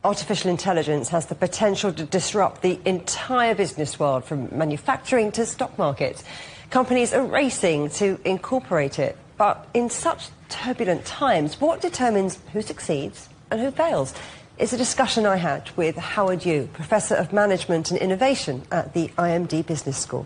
Artificial intelligence has the potential to disrupt the entire business world, from manufacturing to stock markets. Companies are racing to incorporate it. But in such turbulent times, what determines who succeeds and who fails? It's a discussion I had with Howard Yu, Professor of Management and Innovation at the IMD Business School.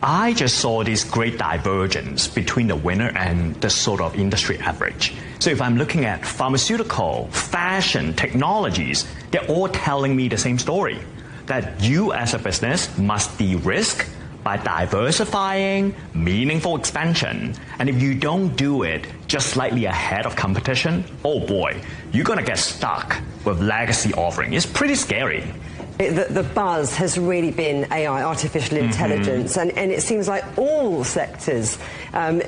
I just saw this great divergence between the winner and the sort of industry average. So if I'm looking at pharmaceutical, fashion, technologies, they're all telling me the same story, that you as a business must de-risk by diversifying, meaningful expansion. And if you don't do it just slightly ahead of competition, oh boy, you're going to get stuck with legacy offering. It's pretty scary. The buzz has really been AI, artificial intelligence, and it seems like all sectors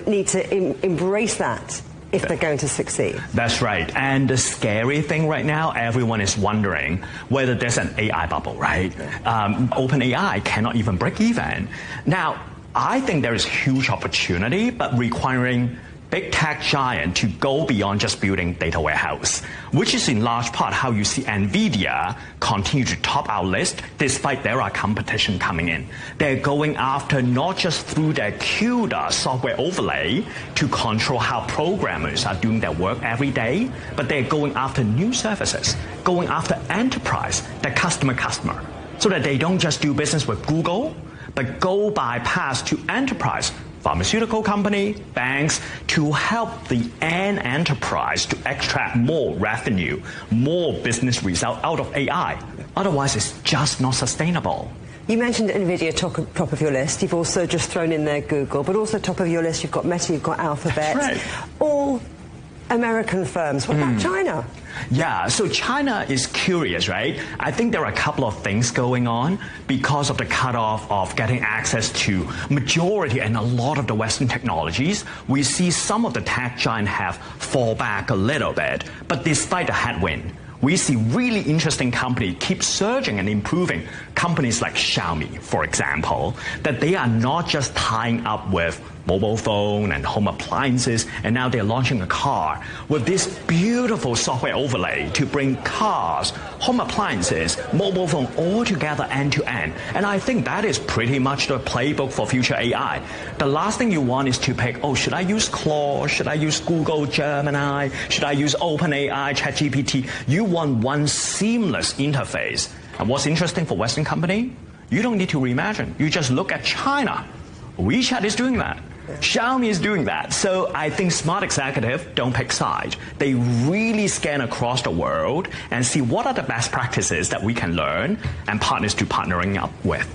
need to embrace that if they're going to succeed. That's right. And the scary thing right now, everyone is wondering whether there's an AI bubble, right? OpenAI cannot even break even. Now, I think there is huge opportunity, but requiring big tech giant to go beyond just building data warehouse, which is in large part how you see NVIDIA continue to top our list despite there are competition coming in. They're going after not just through their CUDA software overlay to control how programmers are doing their work every day, but they're going after new services, going after enterprise, the customer, so that they don't just do business with Google, but go bypass to enterprise, pharmaceutical company, banks, to help the end enterprise to extract more revenue, more business result out of AI. Otherwise, it's just not sustainable. You mentioned NVIDIA top of your list. You've also just thrown in there Google, but also top of your list, you've got Meta, you've got Alphabet. That's right. All American firms. What about China? Yeah, so China is curious, right? I think there are a couple of things going on because of the cutoff of getting access to majority and a lot of the Western technologies. We see some of the tech giants have fall back a little bit, but despite the headwind, we see really interesting companies keep surging and improving. Companies like Xiaomi, for example, that they are not just tying up with mobile phone and home appliances, and now they're launching a car with this beautiful software overlay to bring cars, home appliances, mobile phone all together end to end. And I think that is pretty much the playbook for future AI. The last thing you want is to pick, oh, should I use Claude? Should I use Google Gemini? Should I use OpenAI, ChatGPT? You want one seamless interface. And what's interesting for Western company, you don't need to reimagine. You just look at China. WeChat is doing that. Xiaomi is doing that. So I think smart executives don't pick sides. They really scan across the world and see what are the best practices that we can learn and partners to partnering up with.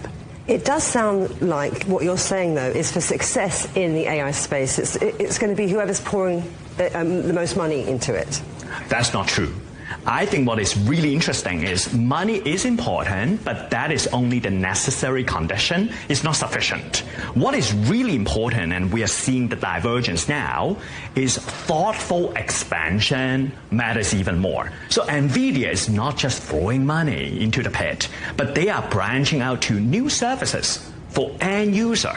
It does sound like what you're saying, though, is for success in the AI space, it's going to be whoever's pouring the most money into it. That's not true. I think what is really interesting is money is important, but that is only the necessary condition. It's not sufficient. What is really important, and we are seeing the divergence now, is thoughtful expansion matters even more. So NVIDIA is not just throwing money into the pit, but they are branching out to new services for end user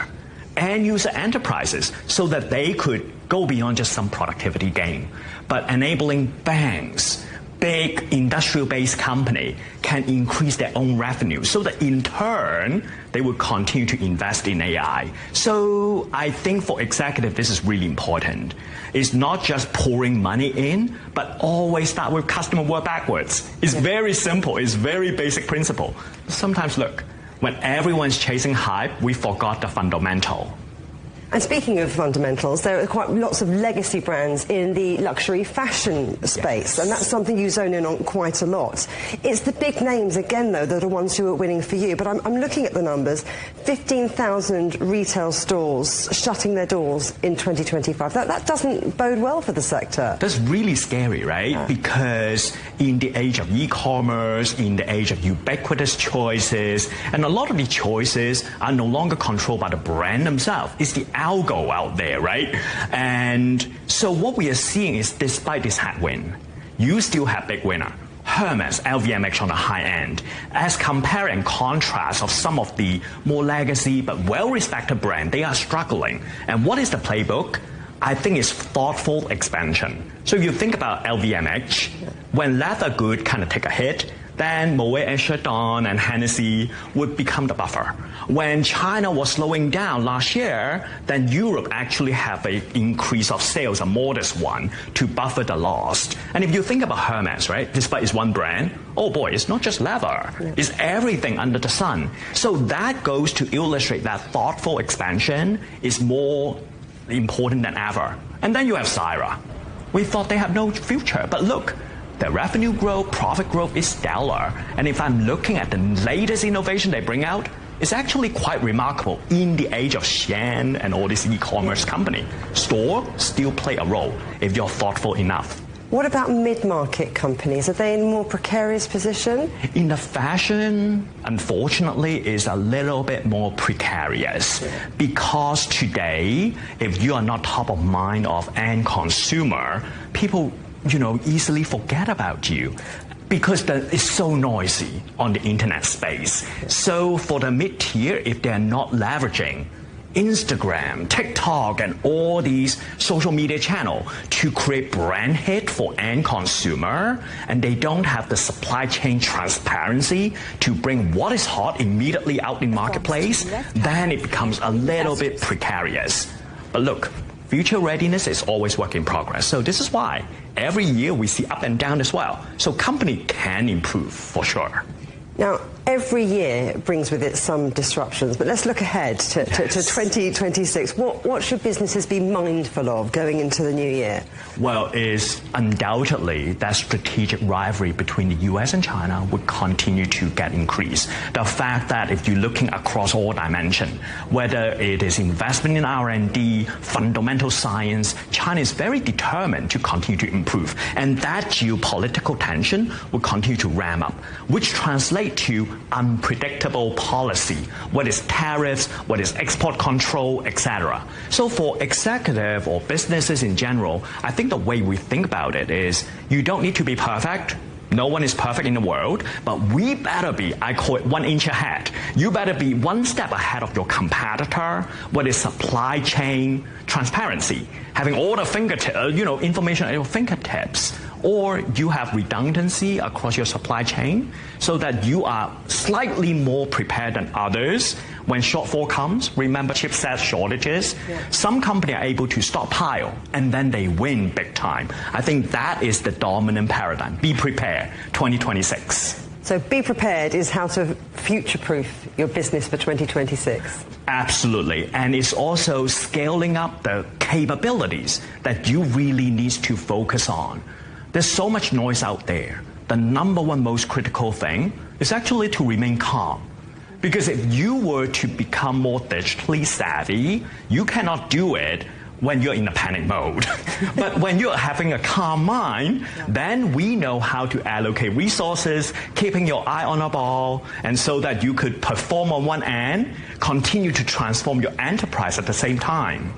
enterprises so that they could go beyond just some productivity gain, but enabling banks, big industrial-based company can increase their own revenue so that in turn, they will continue to invest in AI. So I think for executives, this is really important. It's not just pouring money in, but always start with customer work backwards. It's very simple. It's very basic principle. Sometimes, look, when everyone's chasing hype, we forgot the fundamental. And speaking of fundamentals, there are quite lots of legacy brands in the luxury fashion space, and that's something you zone in on quite a lot. It's the big names, again, though, that are ones who are winning for you. But I'm looking at the numbers. 15,000 retail stores shutting their doors in 2025. That doesn't bode well for the sector. That's really scary, right? Yeah. Because in the age of e-commerce, in the age of ubiquitous choices, and a lot of the choices are no longer controlled by the brand themselves. It's the algo out there, right? And so what we are seeing is, despite this headwind, you still have big winner. Hermes, LVMH on the high end, as compare and contrast of some of the more legacy but well-respected brand, they are struggling. And what is the playbook? I think it's thoughtful expansion. So if you think about LVMH, when leather goods kind of take a hit, then Moet and Chandon and Hennessy would become the buffer. When China was slowing down last year, then Europe actually have an increase of sales, a modest one, to buffer the loss. And if you think about Hermes, right, despite it's one brand, oh boy, it's not just leather, it's everything under the sun. So that goes to illustrate that thoughtful expansion is more important than ever. And then you have Syra. We thought they have no future, but look, the revenue growth, profit growth is stellar. And if I'm looking at the latest innovation they bring out, it's actually quite remarkable in the age of Shein and all this e-commerce company. Store still play a role if you're thoughtful enough. What about mid-market companies? Are they in a more precarious position? In the fashion, unfortunately, is a little bit more precarious because today, if you are not top of mind of end consumer, people easily forget about you because it's so noisy on the internet space. So for the mid-tier, if they're not leveraging Instagram, TikTok, and all these social media channels to create brand hit for end consumer, and they don't have the supply chain transparency to bring what is hot immediately out in marketplace, then it becomes a little bit precarious. But look, future readiness is always work in progress. So this is why every year we see up and down as well. So company can improve for sure. Now, every year brings with it some disruptions, but let's look ahead to 2026. What should businesses be mindful of going into the new year? Well, it's undoubtedly that strategic rivalry between the US and China would continue to get increased. The fact that if you're looking across all dimensions, whether it is investment in R&D, fundamental science, China is very determined to continue to improve. And that geopolitical tension will continue to ramp up, which translates to unpredictable policy, what is tariffs, what is export control, etc. So for executive or businesses in general, I think the way we think about it is you don't need to be perfect. No one is perfect in the world, but we better be, I call it 1 inch ahead. You better be one step ahead of your competitor, what is supply chain transparency, having all the information at your fingertips, or you have redundancy across your supply chain so that you are slightly more prepared than others when shortfall comes. Remember chipset shortages? Some companies are able to stockpile and then they win big time. I think that is the dominant paradigm. Be prepared, 2026. So be prepared is how to future-proof your business for 2026. Absolutely. And it's also scaling up the capabilities that you really need to focus on. There's so much noise out there. The number one most critical thing is actually to remain calm. Because if you were to become more digitally savvy, you cannot do it when you're in a panic mode. But when you're having a calm mind, then we know how to allocate resources, keeping your eye on a ball, and so that you could perform on one end, continue to transform your enterprise at the same time.